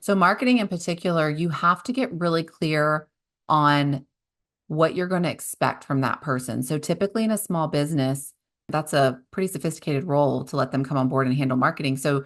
So marketing in particular, you have to get really clear on what you're going to expect from that person. So typically in a small business, that's a pretty sophisticated role to let them come on board and handle marketing. So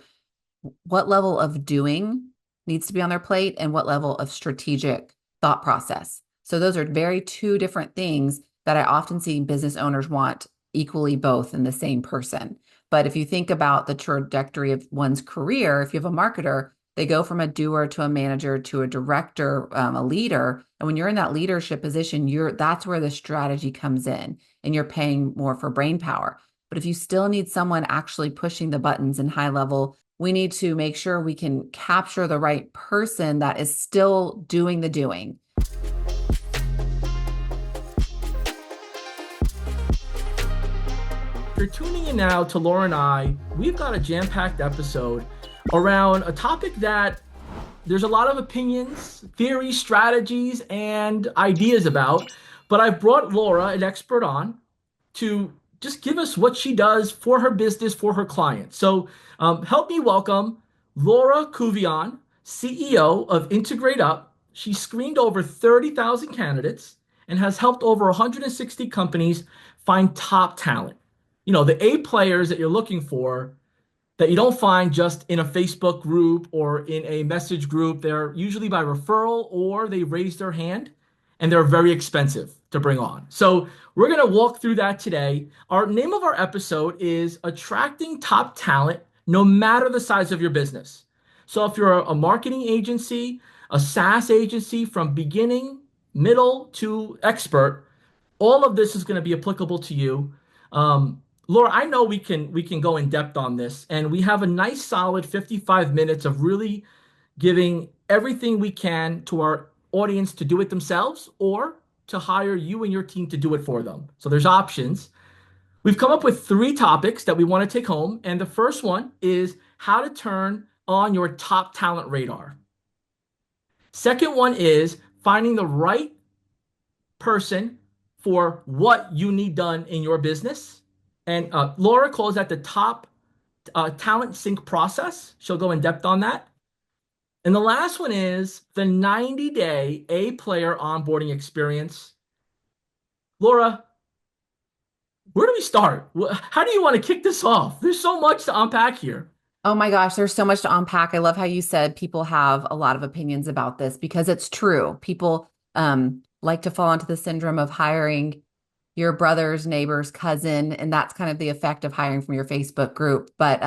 what level of doing needs to be on their plate and what level of strategic thought process. So those are very two different things that I often see business owners want equally both in the same person. But if you think about the trajectory of one's career, if you have a marketer, they go from a doer to a manager to a director, a leader. And when you're in that leadership position, that's where the strategy comes in and you're paying more for brain power. But if you still need someone actually pushing the buttons in high level, we need to make sure we can capture the right person that is still doing the doing. If you're tuning in now to Laura and I, we've got a jam-packed episode around a topic that there's a lot of opinions, theories, strategies, and ideas about. But I've brought Laura, an expert, on to just give us what she does for her business, for her clients. So help me welcome Laura Couvillon, CEO of IntegrateUp. She screened over 30,000 candidates and has helped over 160 companies find top talent. You know, the A players that you're looking for that you don't find just in a Facebook group or in a message group. They're usually by referral or they raise their hand and they're very expensive to bring on. So we're going to walk through that today. Our name of our episode is Attracting Top Talent No Matter the Size of Your Business. So if you're a marketing agency, a SaaS agency from beginning, middle to expert, all of this is going to be applicable to you. Laura, I know we can go in depth on this, and we have a nice solid 55 minutes of really giving everything we can to our audience to do it themselves or to hire you and your team to do it for them. So there's options. We've come up with three topics that we want to take home, and the first one is how to turn on your top talent radar. Second one is finding the right person for what you need done in your business. And Laura calls that the top talent sync process. She'll go in depth on that. And the last one is the 90-day A player onboarding experience. Laura, where do we start? How do you want to kick this off? There's so much to unpack here. Oh my gosh, there's so much to unpack. I love how you said people have a lot of opinions about this because it's true. People like to fall into the syndrome of hiring your brother's neighbor's cousin, and that's kind of the effect of hiring from your Facebook group. But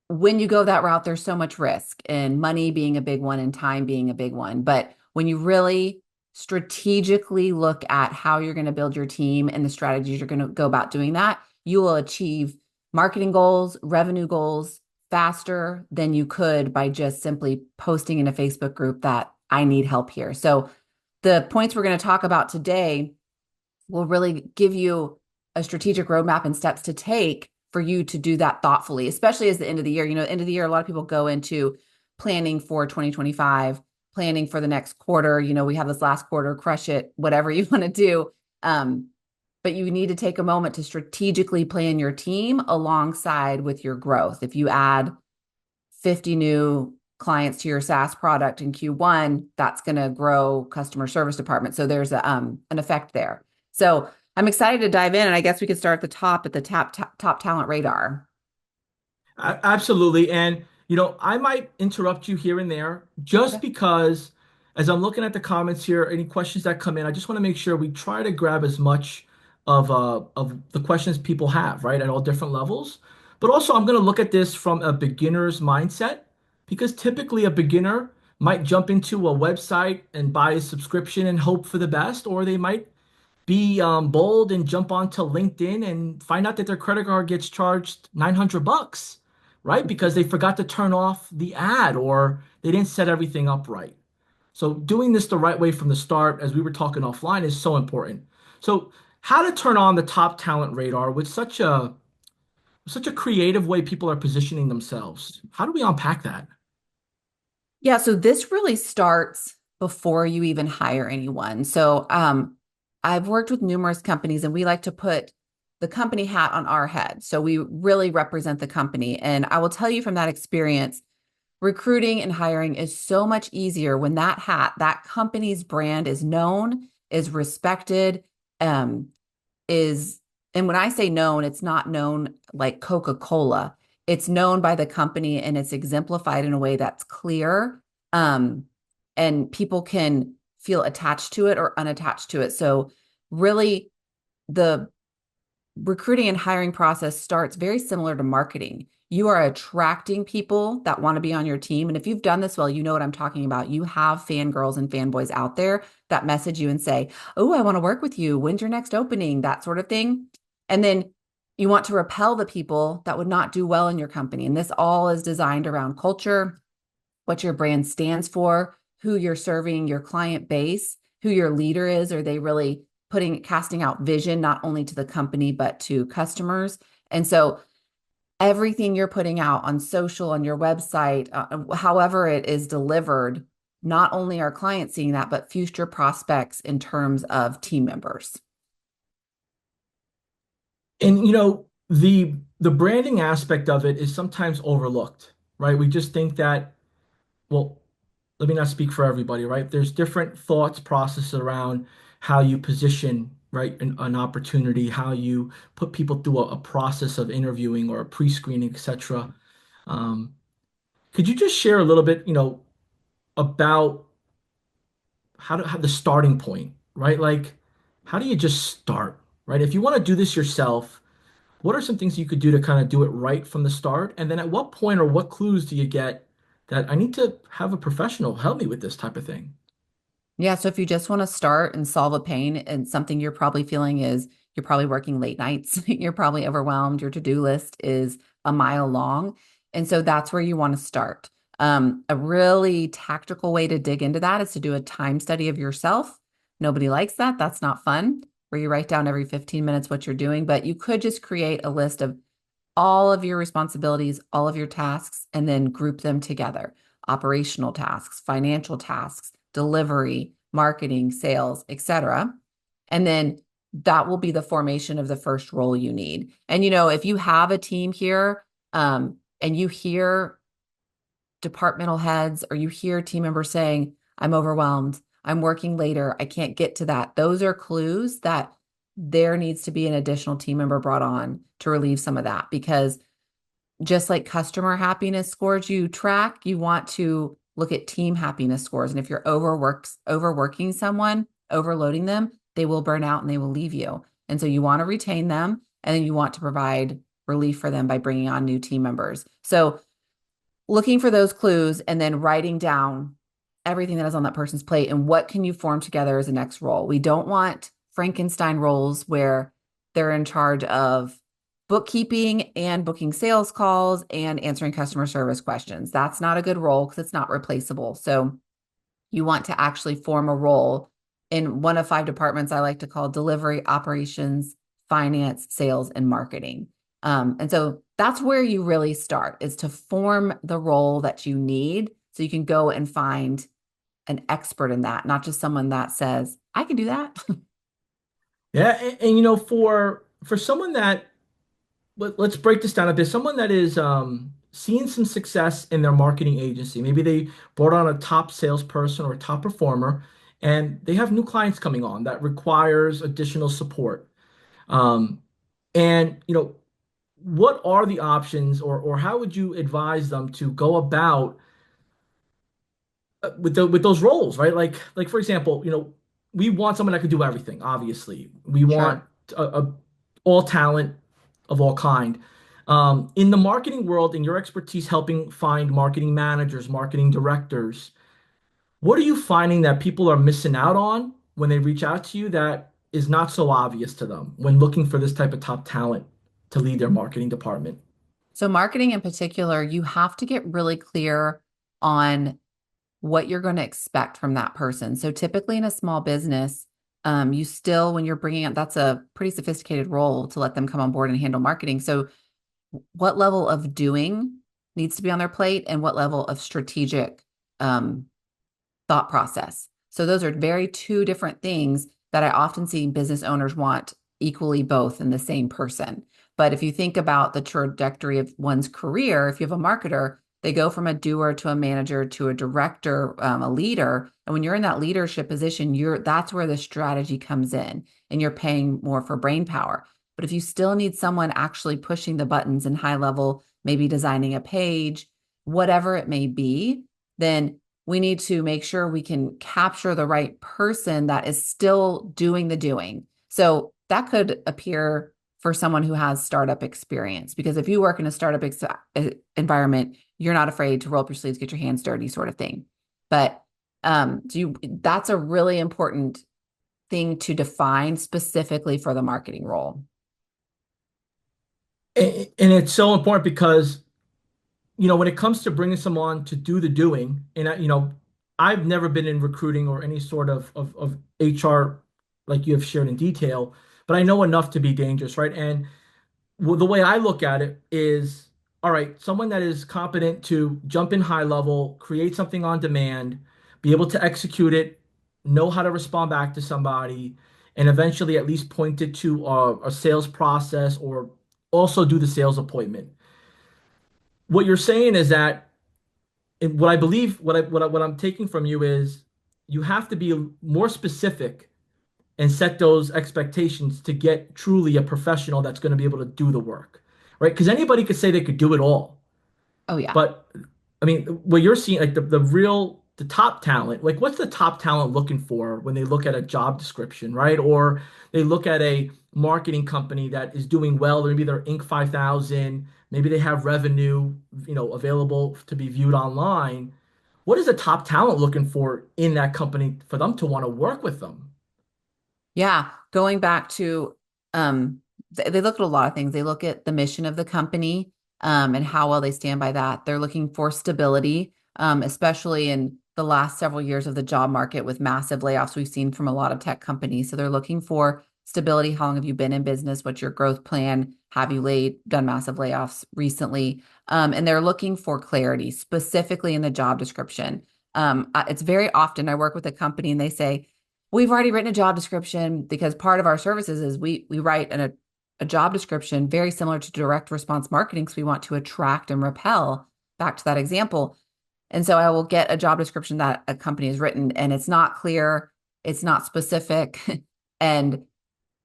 when you go that route, there's so much risk, and money being a big one and time being a big one. But when you really strategically look at how you're going to build your team and the strategies you're going to go about doing that, you will achieve marketing goals, revenue goals faster than you could by just simply posting in a Facebook group that I need help here. So the points we're going to talk about today will really give you a strategic roadmap and steps to take for you to do that thoughtfully, especially as the end of the year. You know, end of the year, a lot of people go into planning for 2025, planning for the next quarter. You know, we have this last quarter, crush it, whatever you want to do. But you need to take a moment to strategically plan your team alongside with your growth. If you add 50 new clients to your SaaS product in Q1, that's going to grow customer service department. So there's an effect there. So I'm excited to dive in, and I guess we could start at the top at the top talent radar. Absolutely. And, you know, I might interrupt you here and there just Okay. because as I'm looking at the comments here, any questions that come in, I just want to make sure we try to grab as much of the questions people have, right, at all different levels. But also, I'm going to look at this from a beginner's mindset because typically a beginner might jump into a website and buy a subscription and hope for the best, or they might be bold and jump onto LinkedIn and find out that their credit card gets charged 900 bucks, right? Because they forgot to turn off the ad or they didn't set everything up right. So doing this the right way from the start, as we were talking offline, is so important. So how to turn on the top talent radar with such a creative way people are positioning themselves. How do we unpack that? Yeah, so this really starts before you even hire anyone. So I've worked with numerous companies and we like to put the company hat on our head. So we really represent the company. And I will tell you from that experience, recruiting and hiring is so much easier when that company's brand is known, is respected, um, is, and when I say known, it's not known like Coca-Cola. It's known by the company and it's exemplified in a way that's clear. Um, and people can feel attached to it or unattached to it. So really the recruiting and hiring process starts very similar to marketing. You are attracting people that want to be on your team. And if you've done this well, you know what I'm talking about. You have fangirls and fanboys out there that message you and say, "Oh, I want to work with you. When's your next opening?" That sort of thing. And then you want to repel the people that would not do well in your company. And this all is designed around culture, what your brand stands for, who you're serving, your client base, who your leader is. Are they really casting out vision, not only to the company, but to customers? And so everything you're putting out on social, on your website, however it is delivered, not only are clients seeing that, but future prospects in terms of team members. And the branding aspect of it is sometimes overlooked, right? We just think that, well, let me not speak for everybody, right? There's different thoughts, processes around how you position, right, an opportunity, how you put people through a process of interviewing or a pre-screening, etc. Um, could you just share a little bit, about how the starting point, right? Like, how do you just start, right? If you want to do this yourself, what are some things you could do to kind of do it right from the start? And then at what point or what clues do you get that I need to have a professional help me with this type of thing? Yeah, so if you just want to start and solve a pain and something you're probably feeling is you're probably working late nights, you're probably overwhelmed, your to-do list is a mile long. And so that's where you want to start. A really tactical way to dig into that is to do a time study of yourself. Nobody likes that. That's not fun, where you write down every 15 minutes what you're doing, but you could just create a list of all of your responsibilities, all of your tasks, and then group them together. Operational tasks, financial tasks, delivery, marketing, sales, etc. And then that will be the formation of the first role you need. And if you have a team here, and you hear departmental heads or you hear team members saying, "I'm overwhelmed, I'm working later, I can't get to that," those are clues that there needs to be an additional team member brought on to relieve some of that. Because just like customer happiness scores you track, you want to look at team happiness scores. And if you're overworking someone, overloading them, they will burn out and they will leave you. And so you want to retain them, and then you want to provide relief for them by bringing on new team members. So looking for those clues and then writing down everything that is on that person's plate and what can you form together as a next role. We don't want Frankenstein roles where they're in charge of bookkeeping and booking sales calls and answering customer service questions. That's not a good role because it's not replaceable. So you want to actually form a role in one of 5 departments I like to call delivery, operations, finance, sales, and marketing. And so that's where you really start, is to form the role that you need so you can go and find an expert in that, not just someone that says, "I can do that." Yeah, and for someone that let's break this down a bit. Someone that is seeing some success in their marketing agency. Maybe they brought on a top salesperson or a top performer, and they have new clients coming on that requires additional support. Um, and what are the options, or how would you advise them to go about with those roles, right? Like for example, we want someone that could do everything. Obviously, we want Sure. a all talent of all kind. In the marketing world, in your expertise helping find marketing managers, marketing directors, what are you finding that people are missing out on when they reach out to you that is not so obvious to them when looking for this type of top talent to lead their marketing department? So marketing in particular, you have to get really clear on what you're going to expect from that person. So typically in a small business, you still, when you're bringing up, that's a pretty sophisticated role to let them come on board and handle marketing. So what level of doing needs to be on their plate and what level of strategic um, thought process. So those are very two different things that I often see business owners want equally both in the same person. But if you think about the trajectory of one's career, if you have a marketer, They go from a doer to a manager to a director, a leader. And when you're in that leadership position, that's where the strategy comes in and you're paying more for brain power. But if you still need someone actually pushing the buttons in high level, maybe designing a page, whatever it may be, then we need to make sure we can capture the right person that is still doing the doing. So that could appear for someone who has startup experience, because if you work in a startup environment, you're not afraid to roll up your sleeves, get your hands dirty, sort of thing. But that's a really important thing to define specifically for the marketing role. And it's so important because, when it comes to bringing someone to do the doing, and I've never been in recruiting or any sort of HR like you have shared in detail, but I know enough to be dangerous, right? And the way I look at it is, all right, someone that is competent to jump in high level, create something on demand, be able to execute it, know how to respond back to somebody, and eventually at least point it to a sales process or also do the sales appointment. What you're saying is that, and what I believe, what I'm taking from you is you have to be more specific and set those expectations to get truly a professional that's going to be able to do the work, right? Because anybody could say they could do it all, Oh, yeah. but I mean, what you're seeing, like the top talent, like what's the top talent looking for when they look at a job description, right? Or they look at a marketing company that is doing well, maybe they're Inc. 5000, maybe they have revenue, available to be viewed online. What is the top talent looking for in that company for them to want to work with them? Yeah, going back to they look at a lot of things. They look at the mission of the company and how well they stand by that. They're looking for stability, especially in the last several years of the job market with massive layoffs we've seen from a lot of tech companies. So they're looking for stability. How long have you been in business? What's your growth plan? Have you done massive layoffs recently? And they're looking for clarity, specifically in the job description. It's very often I work with a company and they say, we've already written a job description, because part of our services is we write a job description very similar to direct response marketing, because we want to attract and repel, back to that example. And so I will get a job description that a company has written and it's not clear, it's not specific. And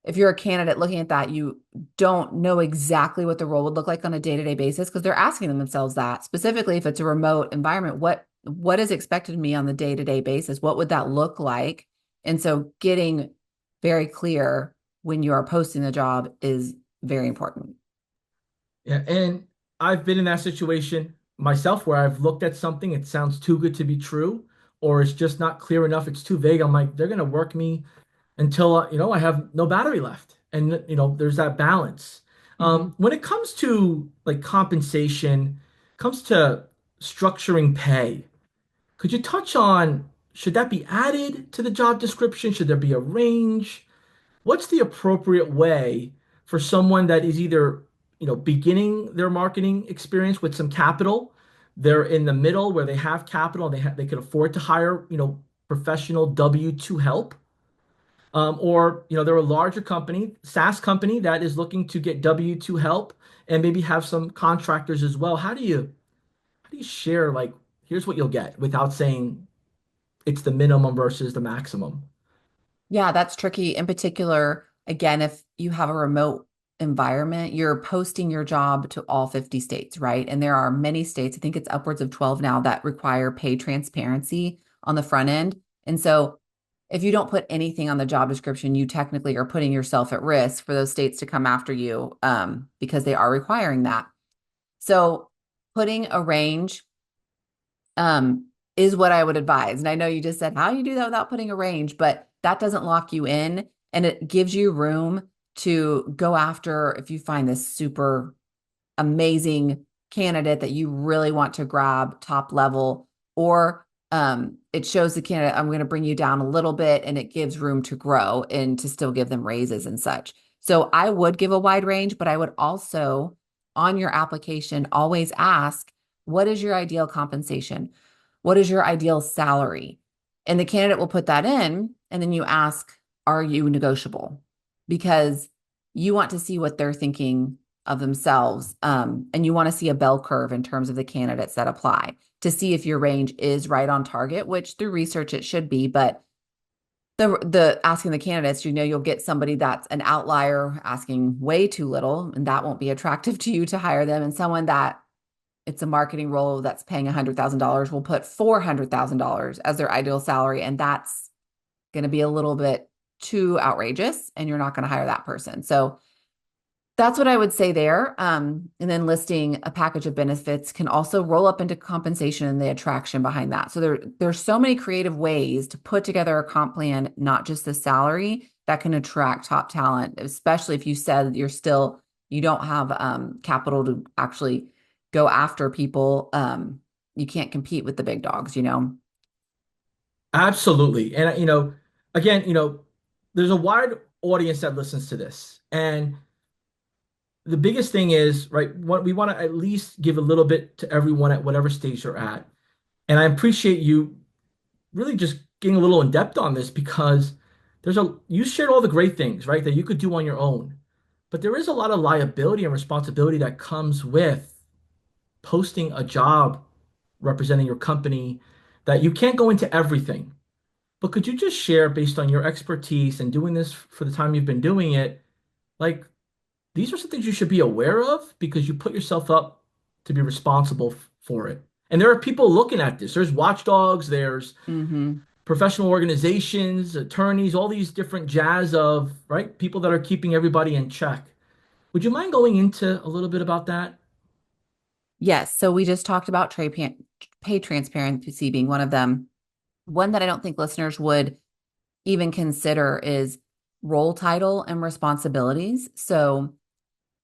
if you're a candidate looking at that, you don't know exactly what the role would look like on a day-to-day basis, because they're asking themselves that. Specifically, if it's a remote environment, what is expected of me on the day-to-day basis? What would that look like? And so getting very clear when you are posting the job is very important. Yeah, and I've been in that situation myself where I've looked at something, it sounds too good to be true, or it's just not clear enough, it's too vague. I'm like, they're gonna work me until I have no battery left. And there's that balance. Mhm. When it comes to like compensation, comes to structuring pay, could you touch on, should that be added to the job description? Should there be a range? What's the appropriate way for someone that is either, beginning their marketing experience with some capital, they're in the middle where they have capital, they can afford to hire, professional W-2 help, or they're a larger company, SaaS company that is looking to get W-2 help and maybe have some contractors as well. How do you share, like, here's what you'll get without saying it's the minimum versus the maximum? Yeah, that's tricky. In particular, again, if you have a remote environment, you're posting your job to all 50 states, right? And there are many states, I think it's upwards of 12 now, that require pay transparency on the front end. And so if you don't put anything on the job description, you technically are putting yourself at risk for those states to come after you, because they are requiring that. So putting a range is what I would advise. And I know you just said, how do you do that without putting a range? But that doesn't lock you in, and it gives you room to go after if you find this super amazing candidate that you really want to grab top level, or it shows the candidate, I'm going to bring you down a little bit, and it gives room to grow and to still give them raises and such. So I would give a wide range, but I would also, on your application, always ask, what is your ideal compensation? What is your ideal salary? And the candidate will put that in, and then you ask, are you negotiable? Because you want to see what they're thinking of themselves. And you want to see a bell curve in terms of the candidates that apply to see if your range is right on target, which through research it should be. But the asking the candidates, you'll get somebody that's an outlier asking way too little, and that won't be attractive to you to hire them. And someone that it's a marketing role that's paying $100,000 will put $400,000 as their ideal salary, and that's going to be a little bit too outrageous, and you're not going to hire that person. So that's what I would say there. And then listing a package of benefits can also roll up into compensation and the attraction behind that. So there's so many creative ways to put together a comp plan, not just the salary, that can attract top talent, especially if you said you don't have capital to actually go after people. You can't compete with the big dogs. Absolutely. And, again, there's a wide audience that listens to this. And the biggest thing is, right, what we want to at least give a little bit to everyone at whatever stage you're at. And I appreciate you really just getting a little in depth on this because you shared all the great things, right, that you could do on your own. But there is a lot of liability and responsibility that comes with posting a job representing your company that you can't go into everything. But could you just share based on your expertise and doing this for the time you've been doing it, like these are some things you should be aware of because you put yourself up to be responsible for it. And there are people looking at this. There's watchdogs, there's Mm-hmm. professional organizations, attorneys, all these different jazz of, right, people that are keeping everybody in check. Would you mind going into a little bit about that? Yes. So we just talked about pay transparency being one of them. One that I don't think listeners would even consider is role title and responsibilities. So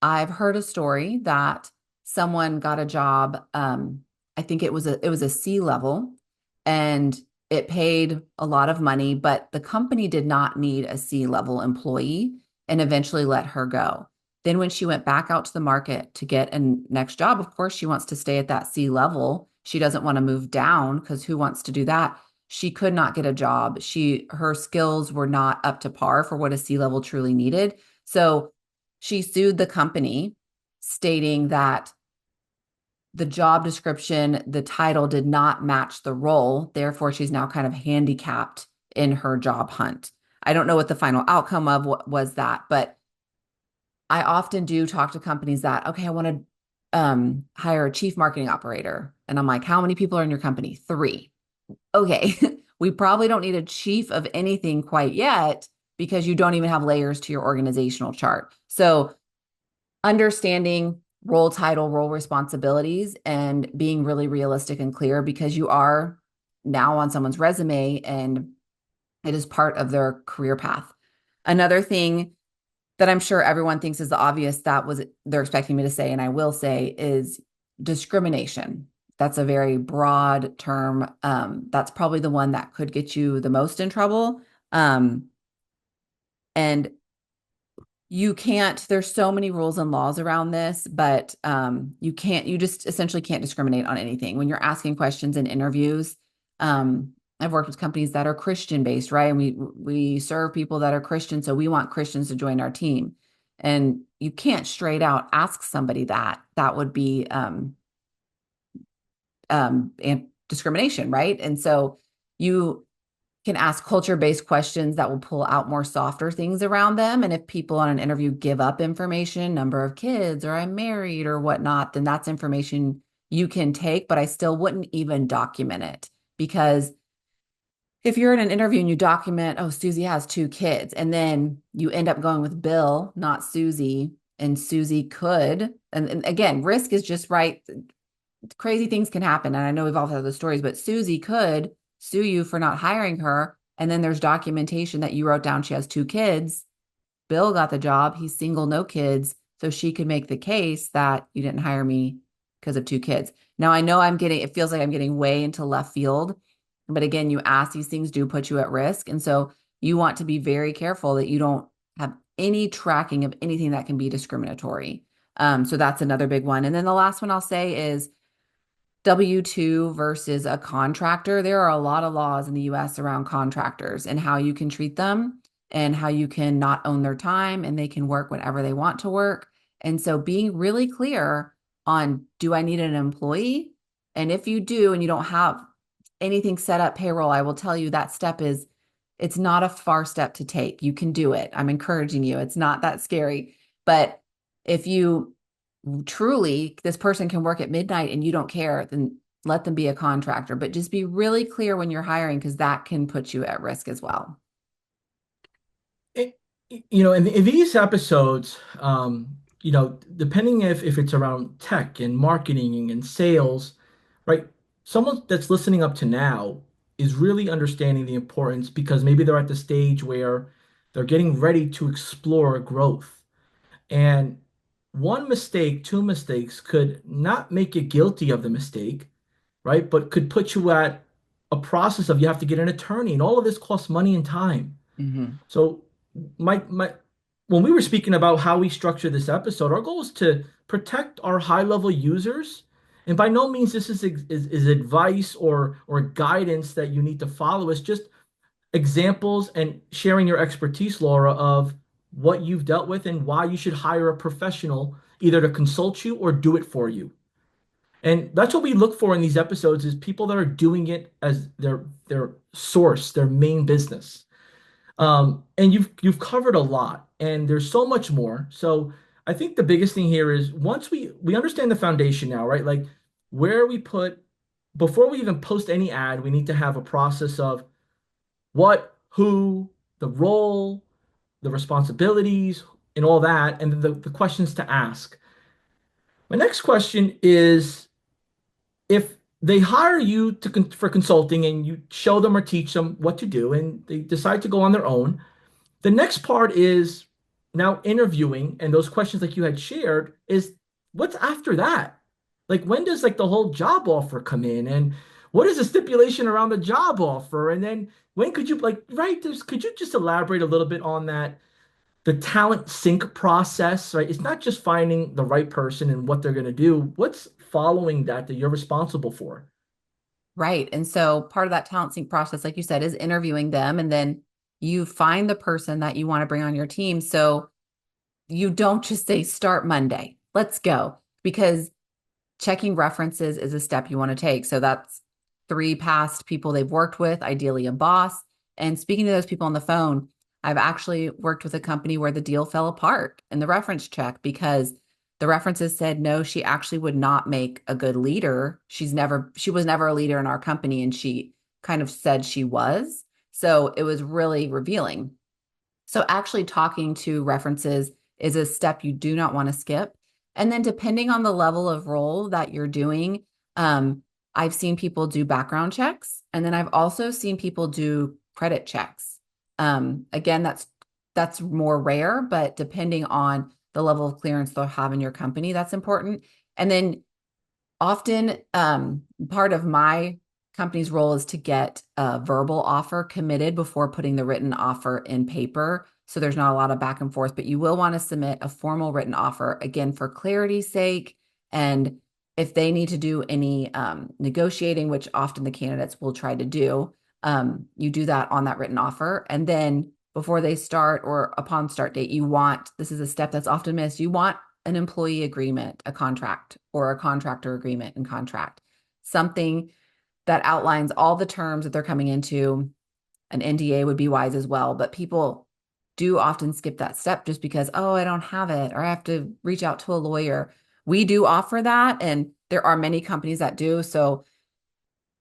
I've heard a story that someone got a job. I think it was a C level, and it paid a lot of money, but the company did not need a C level employee and eventually let her go. Then when she went back out to the market to get a next job, of course she wants to stay at that C level. She doesn't want to move down because who wants to do that? She could not get a job. Her skills were not up to par for what a C level truly needed. So she sued the company stating that the job description, the title did not match the role. Therefore, she's now kind of handicapped in her job hunt. I don't know what the final outcome of what was that, but I often do talk to companies that, okay, I want to hire a chief marketing operator. And I'm like, how many people are in your company? 3. Okay, we probably don't need a chief of anything quite yet because you don't even have layers to your organizational chart. So understanding role title, role responsibilities, and being really realistic and clear because you are now on someone's resume and it is part of their career path. Another thing that I'm sure everyone thinks is the obvious that was they're expecting me to say, and I will say, is discrimination. That's a very broad term. That's probably the one that could get you the most in trouble. And there's so many rules and laws around this, but you just essentially can't discriminate on anything. When you're asking questions in interviews, I've worked with companies that are Christian based, right? And we serve people that are Christian, so we want Christians to join our team. And you can't straight out ask somebody that. That would be discrimination, right? And so you can ask culture-based questions that will pull out more softer things around them. And if people on an interview give up information, number of kids, or I'm married or whatnot, then that's information you can take, but I still wouldn't even document it because if you're in an interview and you document, oh, Susie has 2 kids, and then you end up going with Bill, not Susie, and Susie could, and again, risk is just right. Crazy things can happen. And I know we've all had those stories, but Susie could sue you for not hiring her. And then there's documentation that you wrote down she has 2 kids. Bill got the job. He's single, no kids. So she could make the case that you didn't hire me because of 2 kids. Now I know it feels like I'm getting way into left field. But again, you ask, these things do put you at risk. And so you want to be very careful that you don't have any tracking of anything that can be discriminatory. So that's another big one. And then the last one I'll say is W-2 versus a contractor. There are a lot of laws in the US around contractors and how you can treat them and how you can not own their time and they can work whenever they want to work. And so being really clear on, do I need an employee? And if you do and you don't have anything set up payroll, I will tell you that step is, it's not a far step to take. You can do it. I'm encouraging you. It's not that scary. But if you truly, this person can work at midnight and you don't care, then let them be a contractor. But just be really clear when you're hiring because that can put you at risk as well. It, in these episodes, depending if it's around tech and marketing and sales, right? Someone that's listening up to now is really understanding the importance because maybe they're at the stage where they're getting ready to explore growth. And one mistake, two mistakes could not make you guilty of the mistake, right? But could put you at a process of you have to get an attorney, and all of this costs money and time. Mhm. So my when we were speaking about how we structure this episode, our goal is to protect our high level users. And by no means this is advice or guidance that you need to follow. It's just examples and sharing your expertise, Laura, of what you've dealt with and why you should hire a professional either to consult you or do it for you. And that's what we look for in these episodes is people that are doing it as their source, their main business. And you've covered a lot, and there's so much more. So I think the biggest thing here is once we understand the foundation now, right? Like where we put before we even post any ad, we need to have a process of what, who, the role, the responsibilities, and all that, and then the questions to ask. My next question is if they hire you for consulting and you show them or teach them what to do, and they decide to go on their own. The next part is now interviewing, and those questions like you had shared is what's after that? Like when does like the whole job offer come in, and what is the stipulation around the job offer? And then when could you like right there's could you just elaborate a little bit on that the talent sync process, right? It's not just finding the right person and what they're going to do. What's following that you're responsible for? Right. And so part of that talent sync process, like you said, is interviewing them. And then you find the person that you want to bring on your team. So you don't just say, start Monday, let's go, because checking references is a step you want to take. So that's three past people they've worked with, ideally a boss. And speaking to those people on the phone, I've actually worked with a company where the deal fell apart in the reference check because the references said no, she actually would not make a good leader. She was never a leader in our company, and she kind of said she was. So it was really revealing. So actually talking to references is a step you do not want to skip. And then depending on the level of role that you're doing, I've seen people do background checks, and then I've also seen people do credit checks. Again, that's more rare, but depending on the level of clearance they'll have in your company, that's important. And then often, part of my company's role is to get a verbal offer committed before putting the written offer in paper. So there's not a lot of back and forth, but you will want to submit a formal written offer again for clarity's sake. And if they need to do any negotiating, which often the candidates will try to do, you do that on that written offer. And then before they start or upon start date, this is a step that's often missed, you want an employee agreement, a contract, or a contractor agreement and contract, something that outlines all the terms that they're coming into. An NDA would be wise as well, but people do often skip that step just because, oh, I don't have it, or I have to reach out to a lawyer. We do offer that, and there are many companies that do. So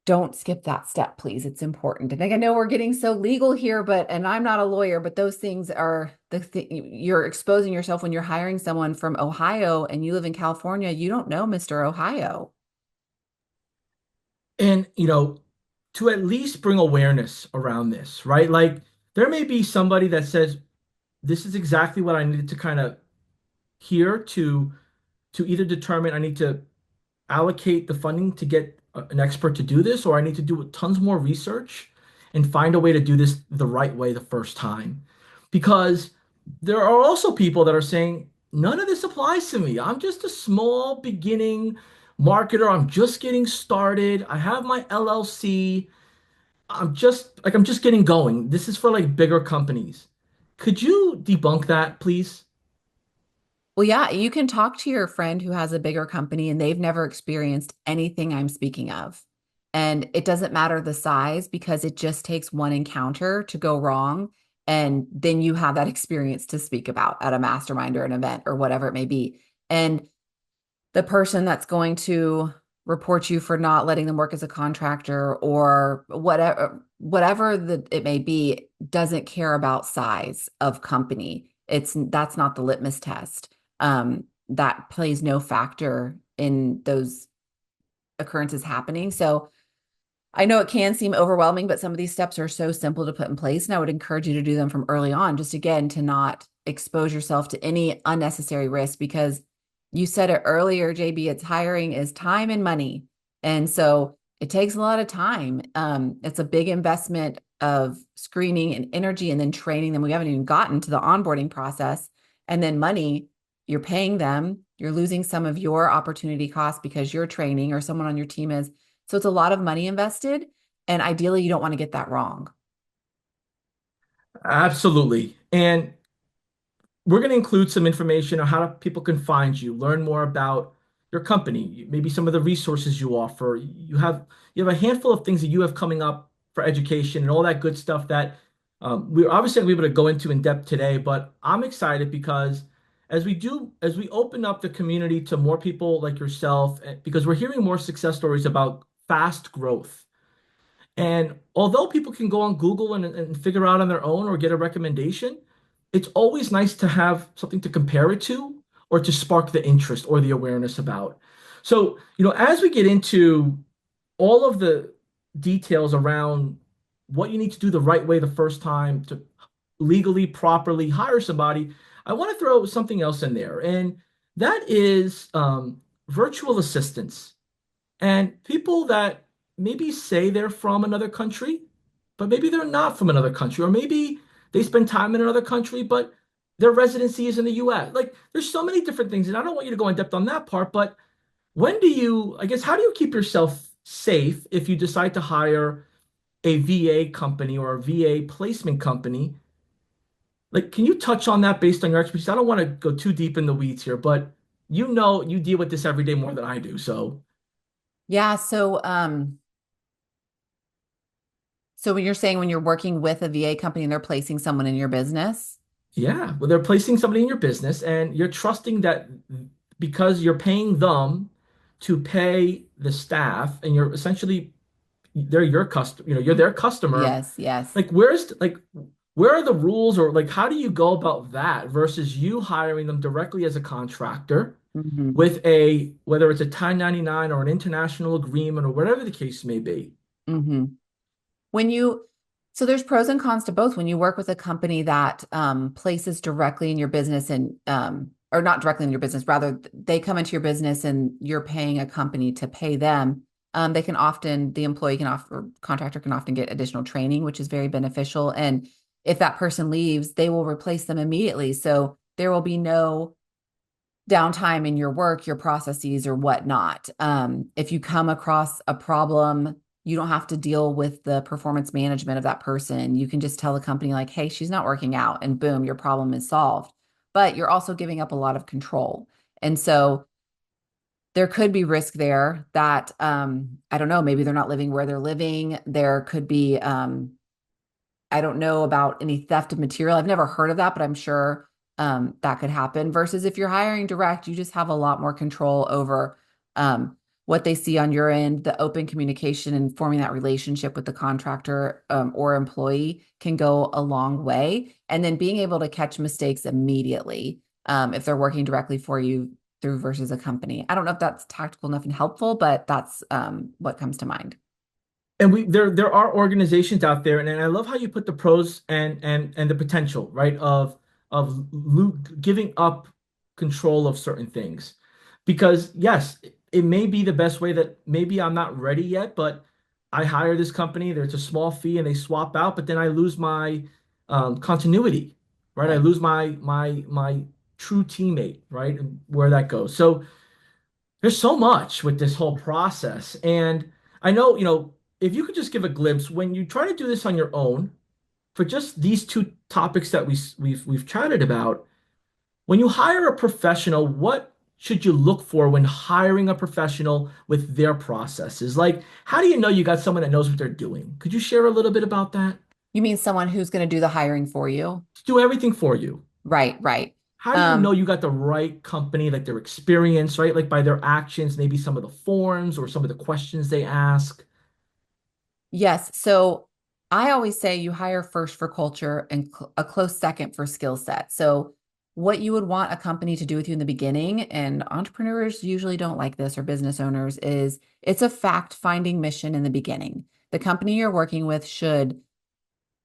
don't skip that step, please. It's important. And I know we're getting so legal here, and I'm not a lawyer, but those things are you're exposing yourself when you're hiring someone from Ohio and you live in California. You don't know Mr. Ohio. And to at least bring awareness around this, right? Like there may be somebody that says, this is exactly what I needed to kind of hear to either determine I need to allocate the funding to get an expert to do this, or I need to do tons more research and find a way to do this the right way the first time. Because there are also people that are saying, none of this applies to me. I'm just a small beginning marketer. I'm just getting started. I have my LLC. I'm just getting going. This is for like bigger companies. Could you debunk that, please? Well, yeah, you can talk to your friend who has a bigger company and they've never experienced anything I'm speaking of. And it doesn't matter the size because it just takes one encounter to go wrong. And then you have that experience to speak about at a mastermind or an event or whatever it may be. And the person that's going to report you for not letting them work as a contractor or whatever it may be doesn't care about size of company. That's not the litmus test. That plays no factor in those occurrences happening. So I know it can seem overwhelming, but some of these steps are so simple to put in place. And I would encourage you to do them from early on, just again, to not expose yourself to any unnecessary risk because you said it earlier, JB, it's hiring is time and money. And so it takes a lot of time. It's a big investment of screening and energy and then training them. We haven't even gotten to the onboarding process. And then money, you're paying them, you're losing some of your opportunity costs because you're training or someone on your team is. So it's a lot of money invested, and ideally, you don't want to get that wrong. Absolutely. And we're going to include some information on how people can find you, learn more about your company, maybe some of the resources you offer. You have a handful of things that you have coming up for education and all that good stuff that we're obviously going to be able to go into in depth today. But I'm excited because as we open up the community to more people like yourself, because we're hearing more success stories about fast growth. And although people can go on Google and figure out on their own or get a recommendation, it's always nice to have something to compare it to or to spark the interest or the awareness about. So, as we get into all of the details around what you need to do the right way the first time to legally, properly hire somebody, I want to throw something else in there. And that is virtual assistants. And people that maybe say they're from another country, but maybe they're not from another country, or maybe they spend time in another country, but their residency is in the US. Like, there's so many different things, and I don't want you to go in depth on that part, but I guess, how do you keep yourself safe if you decide to hire a VA company or a VA placement company? Like, can you touch on that based on your expertise? I don't want to go too deep in the weeds here, but you deal with this every day more than I do, so. Yeah. So when you're saying when you're working with a VA company and they're placing someone in your business, Yeah, well, they're placing somebody in your business, and you're trusting that because you're paying them to pay the staff, and you're essentially they're your customer, you're their customer. yes, yes. Like, where are the rules, or like how do you go about that versus you hiring them directly as a contractor Hmm. with a whether it's a 1099 or an international agreement or whatever the case may be? Hmm. When you, so there's pros and cons to both. When you work with a company that places directly in your business and, or not directly in your business, rather they come into your business and you're paying a company to pay them. They can often, the employee can offer, contractor can often get additional training, which is very beneficial. And if that person leaves, they will replace them immediately. So there will be no downtime in your work, your processes, or whatnot. If you come across a problem, you don't have to deal with the performance management of that person. You can just tell the company, like, hey, she's not working out, and boom, your problem is solved. But you're also giving up a lot of control. And so there could be risk there that I don't know, maybe they're not living where they're living. There could be I don't know about any theft of material. I've never heard of that, but I'm sure that could happen. Versus if you're hiring direct, you just have a lot more control over what they see on your end. The open communication and forming that relationship with the contractor or employee can go a long way. And then being able to catch mistakes immediately if they're working directly for you through versus a company. I don't know if that's tactical enough and helpful, but that's what comes to mind. And there are organizations out there, and I love how you put the pros and the potential, right, of giving up control of certain things. Because yes, it may be the best way that maybe I'm not ready yet, but I hire this company, there's a small fee and they swap out, but then I lose my continuity, right? I Right. lose my true teammate, right? And where that goes. So there's so much with this whole process. And I know, if you could just give a glimpse when you try to do this on your own for just these two topics that we've chatted about, When you hire a professional, what should you look for when hiring a professional with their processes? Like, how do you know you got someone that knows what they're doing? Could you share a little bit about that? You mean someone who's going to do the hiring for you? To do everything for you. Right, right. How do you know Um, you got the right company, like their experience, right? Like by their actions, maybe some of the forms or some of the questions they ask. yes. So I always say you hire first for culture and a close second for skill set. So what you would want a company to do with you in the beginning, and entrepreneurs usually don't like this or business owners, is it's a fact-finding mission in the beginning. The company you're working with should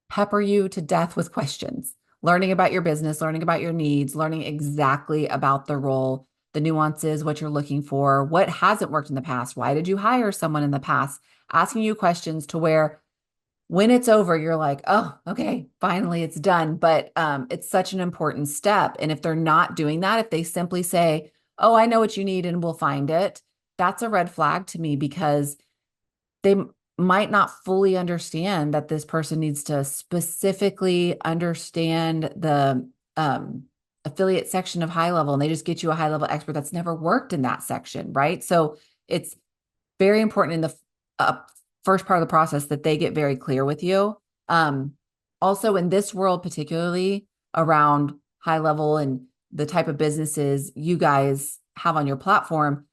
pepper you to death with questions, learning about your business, learning about your needs, learning exactly about the role, the nuances, what you're looking for, what hasn't worked in the past, why did you hire someone in the past, asking you questions to where when it's over, you're like, oh, okay, finally it's done. But it's such an important step. And if they're not doing that, if they simply say, oh, I know what you need and we'll find it, that's a red flag to me because they might not fully understand that this person needs to specifically understand the affiliate section of high level and they just get you a high level expert that's never worked in that section, right? So it's very important in the uh, first part of the process that they get very clear with you. Um, Also, in this world, particularly around high level and the type of businesses you guys have on your platform,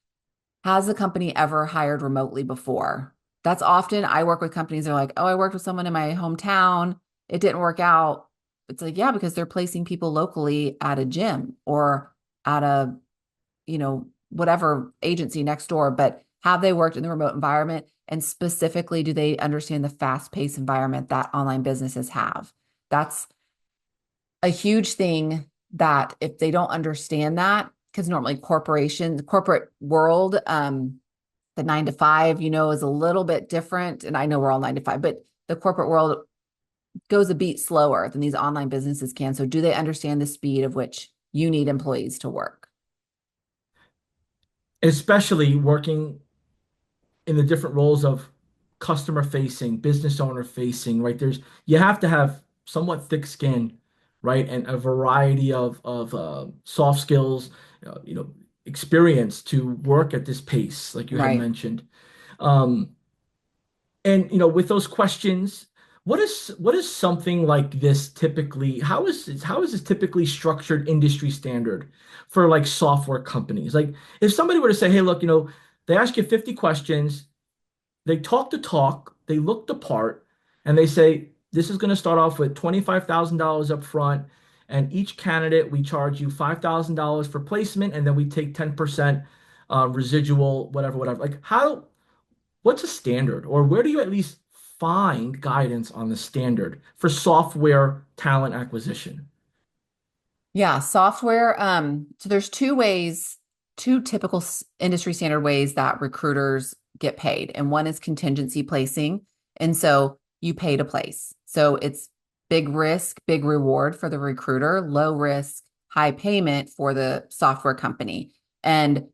has the company ever hired remotely before? That's often I work with companies that are like, oh, I worked with someone in my hometown. It didn't work out. It's like, yeah, because they're placing people locally at a gym or at a, whatever agency next door. But have they worked in the remote environment? And specifically, do they understand the fast-paced environment that online businesses have? That's a huge thing that if they don't understand that, because normally corporations, the corporate world, the 9 to 5, is a little bit different. And I know we're all 9 to 5, but the corporate world goes a beat slower than these online businesses can. So do they understand the speed of which you need employees to work? Especially working in the different roles of customer facing, business owner facing, right? You have to have somewhat thick skin, right? And a variety of soft skills, you know, experience to work at this pace, like you had Right. mentioned. Um, and with those questions, what is something like this typically? How is this typically structured industry standard for like software companies? Like if somebody were to say, hey, look, they ask you 50 questions, they talk the talk, they look the part, and they say, this is going to start off with $25,000 up front, and each candidate, we charge you $5,000 for placement, and then we take 10% residual, whatever, whatever. Like, what's a standard, or where do you at least find guidance on the standard for software talent acquisition? Yeah, software. So there's two typical industry standard ways that recruiters get paid. And one is contingency placing. And so you pay to place. So it's big risk, big reward for the recruiter, low risk, high payment for the software company. And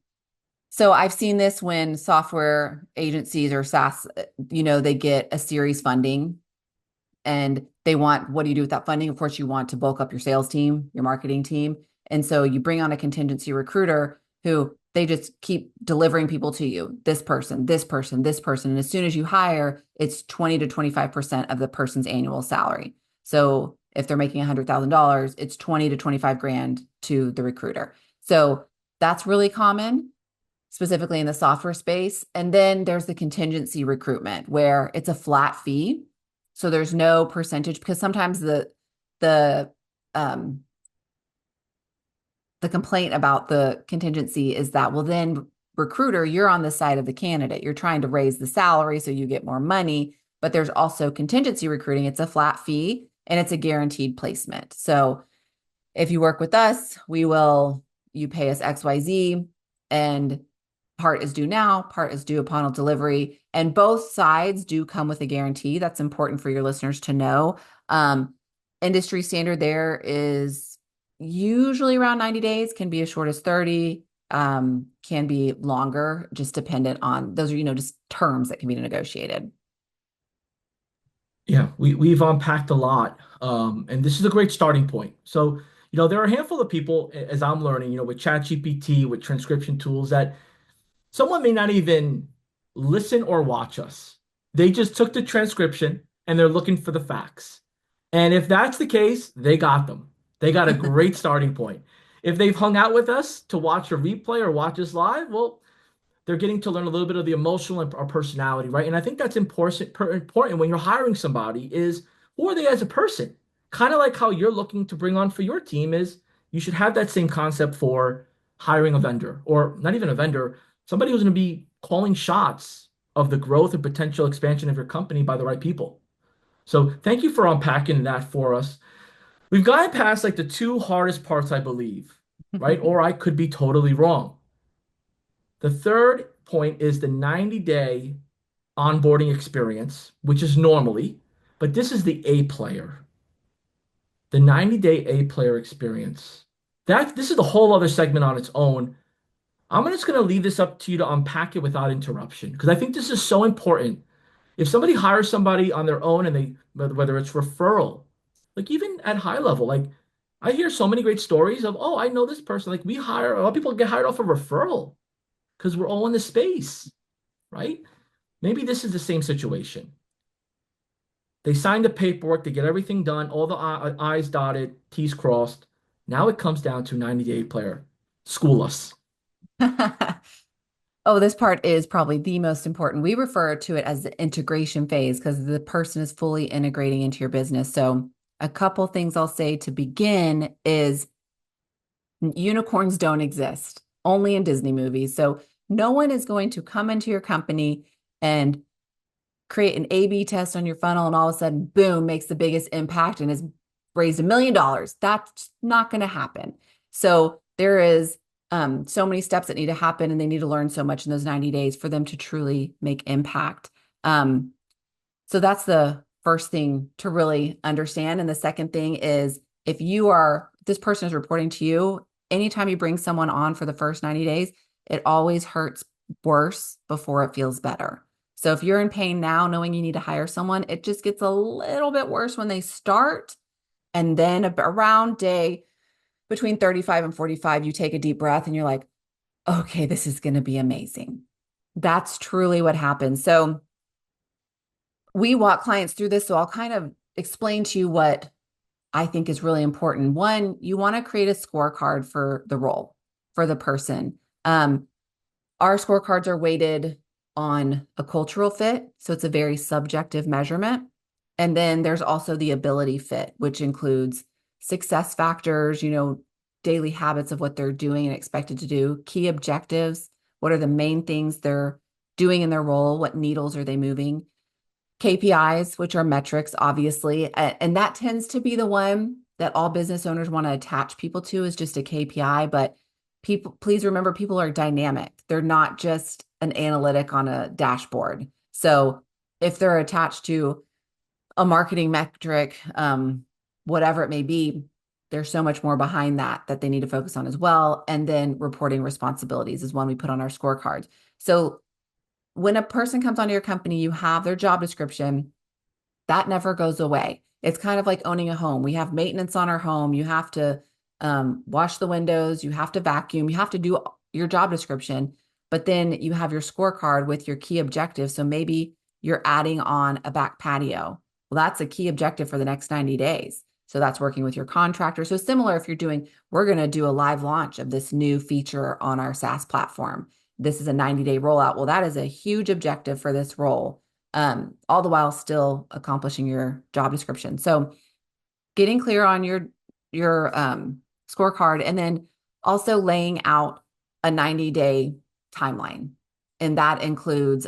so I've seen this when software agencies or SaaS, they get a series funding and they want, what do you do with that funding? Of course, you want to bulk up your sales team, your marketing team. And so you bring on a contingency recruiter who they just keep delivering people to you, this person, this person, this person. And as soon as you hire, it's 20 to 25% of the person's annual salary. So if they're making $100,000, it's 20 to 25 grand to the recruiter. So that's really common, specifically in the software space. And then there's the contingency recruitment where it's a flat fee. So there's no percentage because sometimes the um the complaint about the contingency is that, well, then recruiter, you're on the side of the candidate. You're trying to raise the salary so you get more money, but there's also contingency recruiting. It's a flat fee and it's a guaranteed placement. So if you work with us, you pay us XYZ and part is due now, part is due upon delivery. And both sides do come with a guarantee. That's important for your listeners to know. Um, Industry standard there is usually around 90 days, can be as short as 30, can be longer, just dependent on those are, just terms that can be negotiated. Yeah, we've unpacked a lot, and this is a great starting point. So There are a handful of people, as I'm learning, with ChatGPT, with transcription tools, that someone may not even listen or watch us. They just took the transcription and they're looking for the facts. And if that's the case, they got them. They got a great starting point. If they've hung out with us to watch a replay or watch us live, well, they're getting to learn a little bit of the emotional or personality, right? And I think that's important when you're hiring somebody is who are they as a person? Kind of like how you're looking to bring on for your team is you should have that same concept for hiring a vendor or not even a vendor, somebody who's going to be calling shots of the growth and potential expansion of your company by the right people. So thank you for unpacking that for us. We've gotten past like the two hardest parts, I believe, right? Or I could be totally wrong. The third point is the 90-day onboarding experience, which is normally, but this is the A player, the 90-day A player experience. This is the whole other segment on its own. I'm just going to leave this up to you to unpack it without interruption because I think this is so important. If somebody hires somebody on their own and whether it's referral, like even at high level, like I hear so many great stories of, oh, I know this person. Like a lot of people get hired off a referral because we're all in the space, right? Maybe this is the same situation. They signed the paperwork, they get everything done, all the I's dotted, T's crossed. Now it comes down to 90-day player. School us. Oh, this part is probably the most important. We refer to it as the integration phase because the person is fully integrating into your business. So, a couple things I'll say to begin is unicorns don't exist, only in Disney movies. So, no one is going to come into your company and create an A/B test on your funnel and all of a sudden, boom, makes the biggest impact and has raised $1 million. That's not going to happen. So, there is so many steps that need to happen and they need to learn so much in those 90 days for them to truly make impact. So that's the first thing to really understand. And the second thing is if this person is reporting to you, anytime you bring someone on for the first 90 days, it always hurts worse before it feels better. So if you're in pain now, knowing you need to hire someone, it just gets a little bit worse when they start. And then around day between 35 and 45, you take a deep breath and you're like, okay, this is going to be amazing. That's truly what happens. So we walk clients through this. So I'll kind of explain to you what I think is really important. One, you want to create a scorecard for the role, for the person. Our scorecards are weighted on a cultural fit. So it's a very subjective measurement. And then there's also the ability fit, which includes success factors, daily habits of what they're doing and expected to do, key objectives, what are the main things they're doing in their role, what needles are they moving, KPIs, which are metrics, obviously. And that tends to be the one that all business owners want to attach people to is just a KPI. But please remember, people are dynamic. They're not just an analytic on a dashboard. So if they're attached to a marketing metric, whatever it may be, there's so much more behind that they need to focus on as well. And then reporting responsibilities is one we put on our scorecard. So when a person comes onto your company, you have their job description. That never goes away. It's kind of like owning a home. We have maintenance on our home. You have to wash the windows. You have to vacuum. You have to do your job description. But then you have your scorecard with your key objectives. So maybe you're adding on a back patio. Well, that's a key objective for the next 90 days. So that's working with your contractor. So similar if we're going to do a live launch of this new feature on our SaaS platform. This is a 90-day rollout. Well, that is a huge objective for this role, all the while still accomplishing your job description. So getting clear on your scorecard and then also laying out a 90-day timeline. And that includes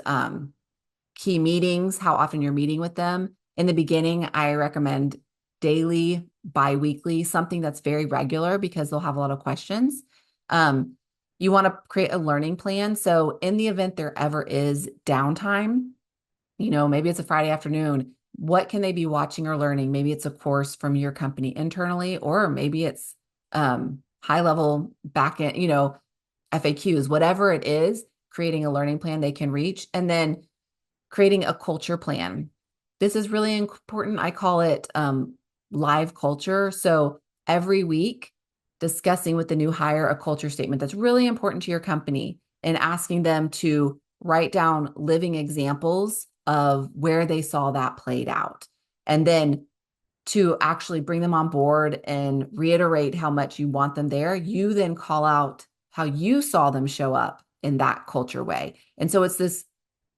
key meetings, how often you're meeting with them. In the beginning, I recommend daily, bi-weekly, something that's very regular because they'll have a lot of questions. You want to create a learning plan. So in the event there ever is downtime, maybe it's a Friday afternoon, what can they be watching or learning? Maybe it's a course from your company internally, or maybe it's high level backend, FAQs, whatever it is, creating a learning plan they can reach, and then creating a culture plan. This is really important. I call it live culture. So every week discussing with the new hire a culture statement that's really important to your company and asking them to write down living examples of where they saw that played out. And then to actually bring them on board and reiterate how much you want them there, you then call out how you saw them show up in that culture way. And so it's this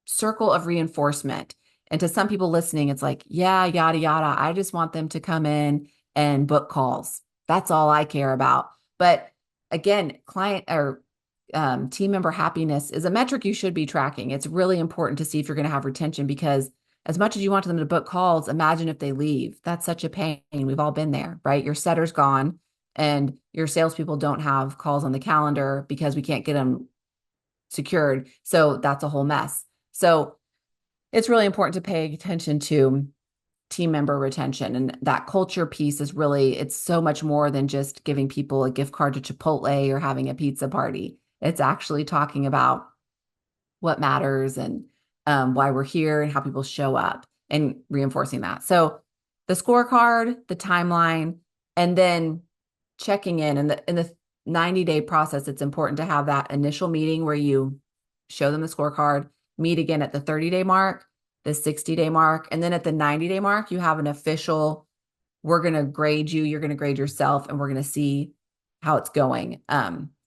circle of reinforcement. And to some people listening, it's like, yeah, yada, yada. I just want them to come in and book calls. That's all I care about. But again, client or team member happiness is a metric you should be tracking. It's really important to see if you're going to have retention because as much as you want them to book calls, imagine if they leave. That's such a pain. We've all been there, right? Your setter's gone and your salespeople don't have calls on the calendar because we can't get them secured. So that's a whole mess. So it's really important to pay attention to team member retention. And that culture piece is really, it's so much more than just giving people a gift card to Chipotle or having a pizza party. It's actually talking about what matters and why we're here and how people show up and reinforcing that. So the scorecard, the timeline, and then checking in the 90-day process, it's important to have that initial meeting where you show them the scorecard, meet again at the 30-day mark, the 60-day mark, and then at the 90-day mark, you have an official, we're going to grade you, you're going to grade yourself, and we're going to see how it's going.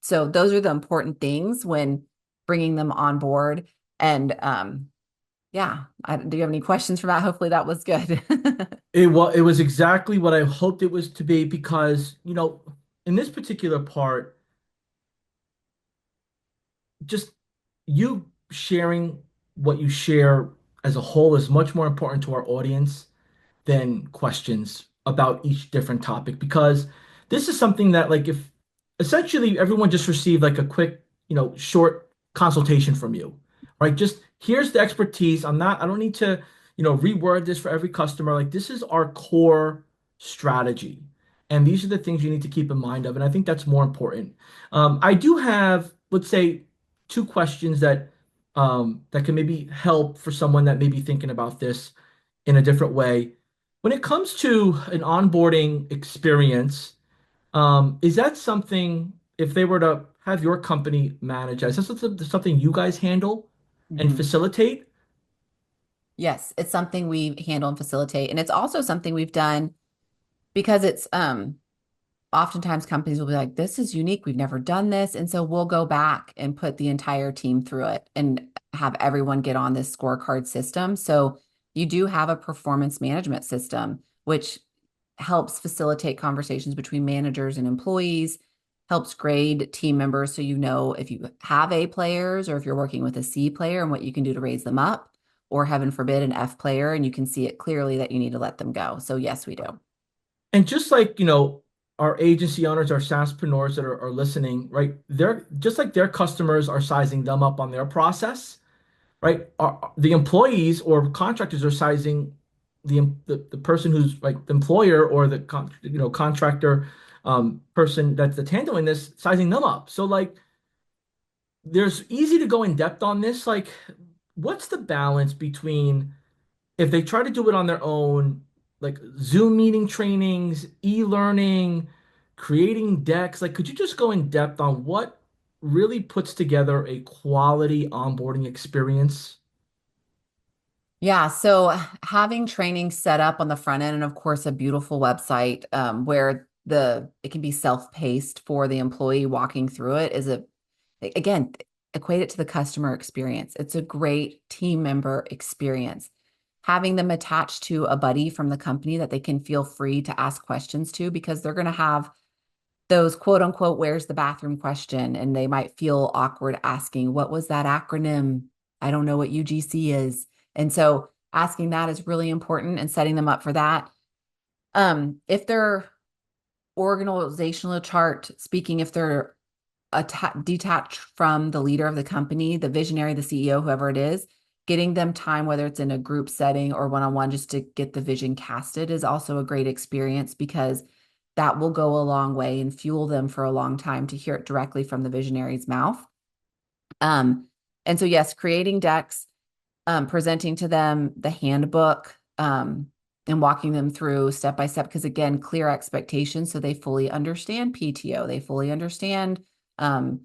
So those are the important things when bringing them on board. And yeah, do you have any questions for that? Hopefully that was good. It was exactly what I hoped it was to be because, in this particular part, just you sharing what you share as a whole is much more important to our audience than questions about each different topic because this is something that like if essentially everyone just received like a quick, short consultation from you, right? Just here's the expertise. I don't need to, reword this for every customer. Like this is our core strategy. And these are the things you need to keep in mind of. And I think that's more important. I do have, let's say, two questions that can maybe help for someone that may be thinking about this in a different way. When it comes to an onboarding experience, is that something, if they were to have your company manage, is that something you guys handle and Mhm. facilitate? Yes, it's something we handle and facilitate. And it's also something we've done because it's oftentimes companies will be like, this is unique. We've never done this. And so we'll go back and put the entire team through it and have everyone get on this scorecard system. So you do have a performance management system, which helps facilitate conversations between managers and employees, helps grade team members so you know if you have A players or if you're working with a C player and what you can do to raise them up, or heaven forbid, an F player, and you can see it clearly that you need to let them go. So yes, we do. And just like, our agency owners, our SaaSpreneurs that are listening, right? They're just like their customers are sizing them up on their process, right? The employees or contractors are sizing the person who's like the employer or the contractor person that's handling this, sizing them up. So like there's easy to go in depth on this. Like, what's the balance between if they try to do it on their own, like Zoom meeting trainings, e-learning, creating decks, like could you just go in depth on what really puts together a quality onboarding experience? Yeah, so having training set up on the front end, and of course, a beautiful website where it can be self-paced for the employee walking through it is again, equate it to the customer experience. It's a great team member experience. Having them attached to a buddy from the company that they can feel free to ask questions to because they're going to have those quote unquote, where's the bathroom question? And they might feel awkward asking, what was that acronym? I don't know what UGC is. And so asking that is really important and setting them up for that. If their organizational chart, speaking, if they're detached from the leader of the company, the visionary, the CEO, whoever it is, getting them time, whether it's in a group setting or one-on-one, just to get the vision casted is also a great experience because that will go a long way and fuel them for a long time to hear it directly from the visionary's mouth. Um, and so, yes, creating decks, presenting to them the handbook, and walking them through step by step. Because again, clear expectations so they fully understand PTO, they fully understand um,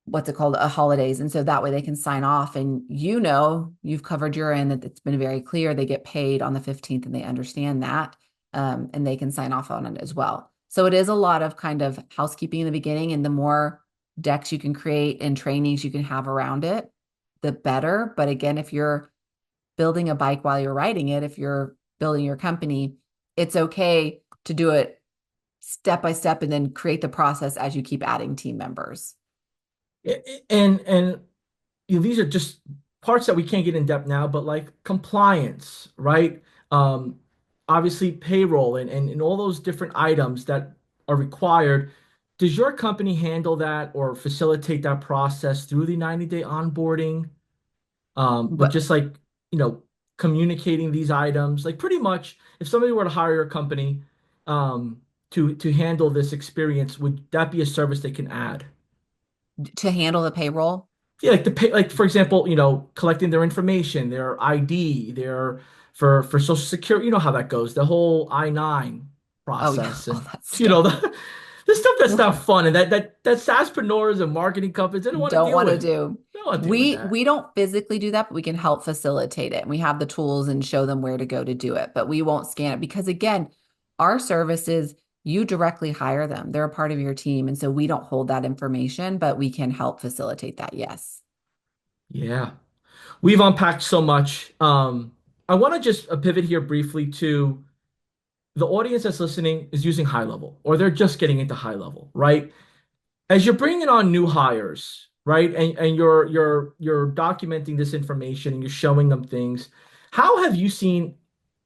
what's it called, holidays. And so that way they can sign off and you've covered your end that it's been very clear. They get paid on the 15th and they understand that. And they can sign off on it as well. So it is a lot of kind of housekeeping in the beginning, and the more decks you can create and trainings you can have around it, the better. But again, if you're building a bike while you're riding it, if you're building your company, it's okay to do it step by step and then create the process as you keep adding team members. And these are just parts that we can't get in depth now, but like compliance, right? Um, Obviously payroll and all those different items that are required. Does your company handle that or facilitate that process through the 90-day onboarding? With But just like, you know, communicating these items, like pretty much if somebody were to hire your company to handle this experience, would that be a service they can add? to handle the payroll, Yeah, like the pay, like for example, collecting their information, their ID, their for Social Security, you know how that goes, the whole I-9 oh yeah, process, all and that you know stuff. the stuff that's not fun, and that SaaSpreneurs and marketing companies they don't want to Don't deal want to with. do. They don't want to deal with We that. we don't physically do that, but we can help facilitate it. And we have the tools and show them where to go to do it. But we won't scan it because again, our service is you directly hire them. They're a part of your team. And so we don't hold that information, but we can help facilitate that. Yes. Yeah, we've unpacked so much. I want to just pivot here briefly to the audience that's listening is using high level, or they're just getting into high level, right? As you're bringing on new hires, right, and you're documenting this information and you're showing them things, how have you seen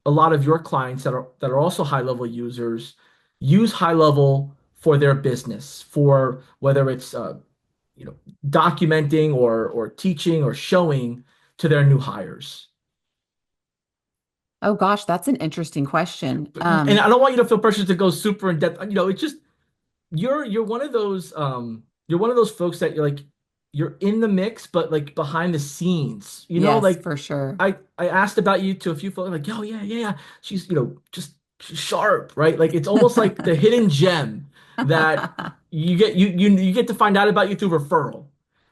a lot of your clients that are also high level users use high level for their business, for whether it's you know documenting or teaching or showing to their new hires? Oh gosh, that's an interesting question. And I don't want you to feel pressure to go super in depth. It's just you're one of those you're one of those folks that you're in the mix but like behind the scenes, Yes, like for sure. I asked about you to a few folks like, oh yeah, yeah, yeah, she's just sharp, right? Like it's almost like the hidden gem that you get to find out about you through referral,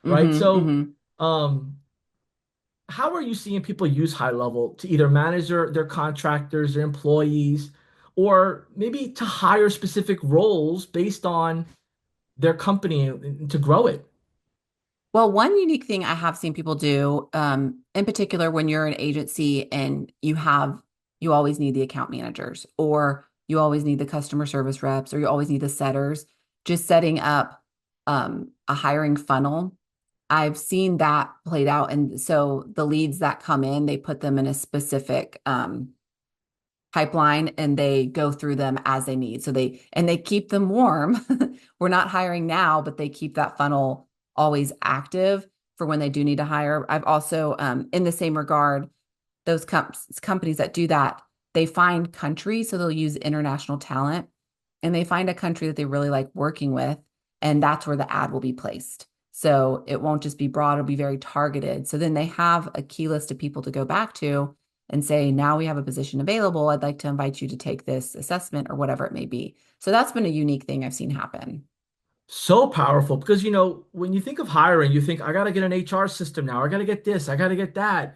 right? So Hmm. um how are you seeing people use high level to either manage their contractors, their employees, or maybe to hire specific roles based on their company to grow it? Well, one unique thing I have seen people do, in particular, when you're an agency and you always need the account managers, or you always need the customer service reps, or you always need the setters, just setting up a hiring funnel. I've seen that played out. And so the leads that come in, they put them in a specific pipeline and they go through them as they need. So they keep them warm. We're not hiring now, but they keep that funnel always active for when they do need to hire. I've also, in the same regard, those companies that do that, they find countries. So they'll use international talent and they find a country that they really like working with. And that's where the ad will be placed. So it won't just be broad, it'll be very targeted. So then they have a key list of people to go back to and say, now we have a position available. I'd like to invite you to take this assessment or whatever it may be. So that's been a unique thing I've seen happen. So powerful because when you think of hiring, you think I got to get an HR system now. I got to get this. I got to get that.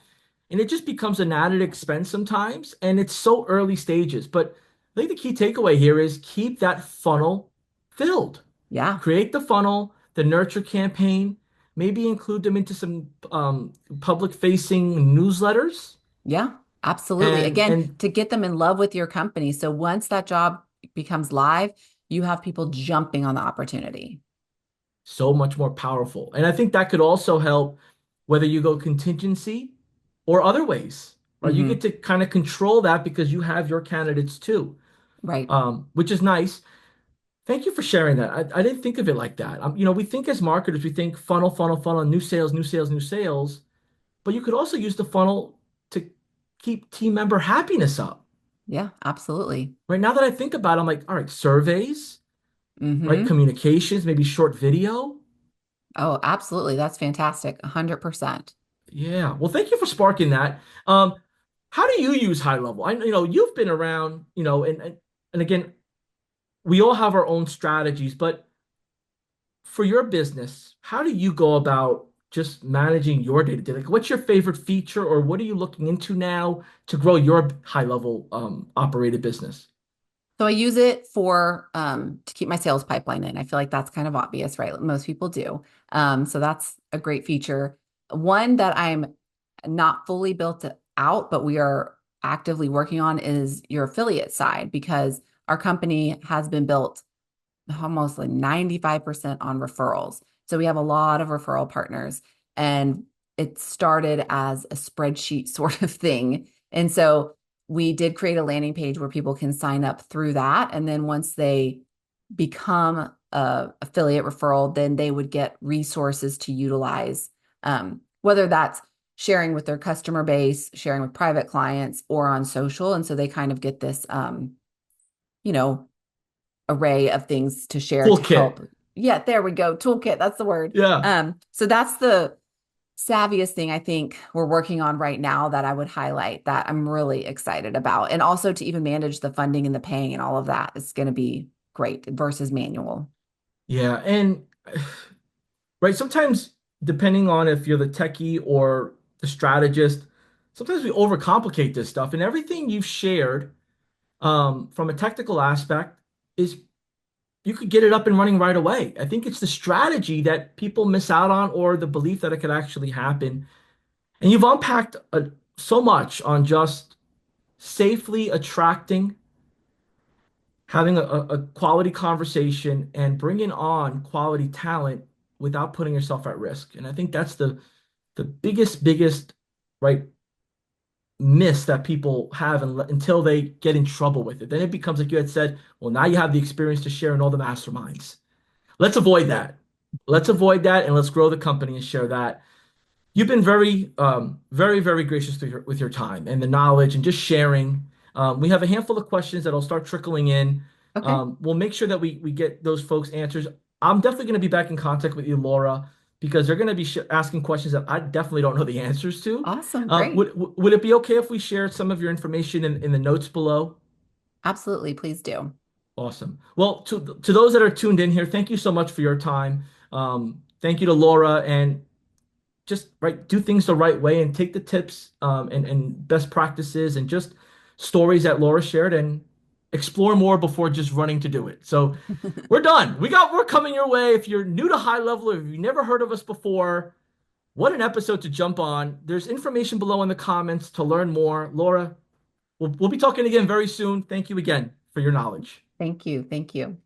And it just becomes an added expense sometimes. And it's so early stages. But I think the key takeaway here is keep that funnel filled. Yeah. Create the funnel, the nurture campaign, maybe include them into some public facing newsletters. Yeah. Absolutely. And Again, and to get them in love with your company. So once that job becomes live, you have people jumping on the opportunity. so much more powerful. And I think that could also help whether you go contingency or other ways, right? You get Hmm. to kind of control that because you have your candidates too, Right. which is nice. Thank you for sharing that. I didn't think of it like that. We think as marketers, we think funnel, funnel, funnel, new sales, new sales, new sales, but you could also use the funnel to keep team member happiness up. Yeah, absolutely. Right now that I think about it, I'm like, all right, surveys, right? Hmm. Communications, maybe short video. Oh, absolutely. That's fantastic. 100%. Yeah. Well, thank you for sparking that. How do you use high level? You've been around, and again, we all have our own strategies, but for your business, how do you go about just managing your day to day? Like, what's your favorite feature, or what are you looking into now to grow your high level operated business? So I use it for to keep my sales pipeline in. I feel like that's kind of obvious, right? Most people do. So that's a great feature. One that I'm not fully built out, but we are actively working on is your affiliate side because our company has been built almost like 95% on referrals. So we have a lot of referral partners and it started as a spreadsheet sort of thing. And so we did create a landing page where people can sign up through that. And then once they become a affiliate referral, then they would get resources to utilize, whether that's sharing with their customer base, sharing with private clients, or on social. And so they kind of get this, you know, array of things to share to Toolkit. help. Yeah, there we go. Toolkit, that's the word. Yeah. So that's the savviest thing I think we're working on right now that I would highlight that I'm really excited about. And also to even manage the funding and the paying and all of that is going to be great versus manual. Yeah. And right, sometimes depending on if you're the techie or the strategist, sometimes we overcomplicate this stuff. And everything you've shared from a technical aspect is you could get it up and running right away. I think it's the strategy that people miss out on or the belief that it could actually happen. And you've unpacked so much on just safely attracting, having a quality conversation, and bringing on quality talent without putting yourself at risk. And I think that's the biggest, right, miss that people have until they get in trouble with it. Then it becomes like you had said, well, now you have the experience to share in all the masterminds. Let's avoid that. Let's avoid that and let's grow the company and share that. You've been very gracious with your time and the knowledge and just sharing. We have a handful of questions that'll start trickling in. Okay. We'll make sure that we get those folks answers. I'm definitely going to be back in contact with you, Laura, because they're going to be asking questions that I definitely don't know the answers to. Awesome. Great. Would it be okay if we share some of your information in the notes below? Absolutely. Please do. Awesome. Well, to those that are tuned in here, thank you so much for your time. Thank you to Laura, and just right do things the right way and take the tips and best practices and just stories that Laura shared and explore more before just running to do it. So we're done. We're coming your way. If you're new to high level, or if you've never heard of us before, what an episode to jump on. There's information below in the comments to learn more. Laura, we'll be talking again very soon. Thank you again for your knowledge. Thank you. Thank you.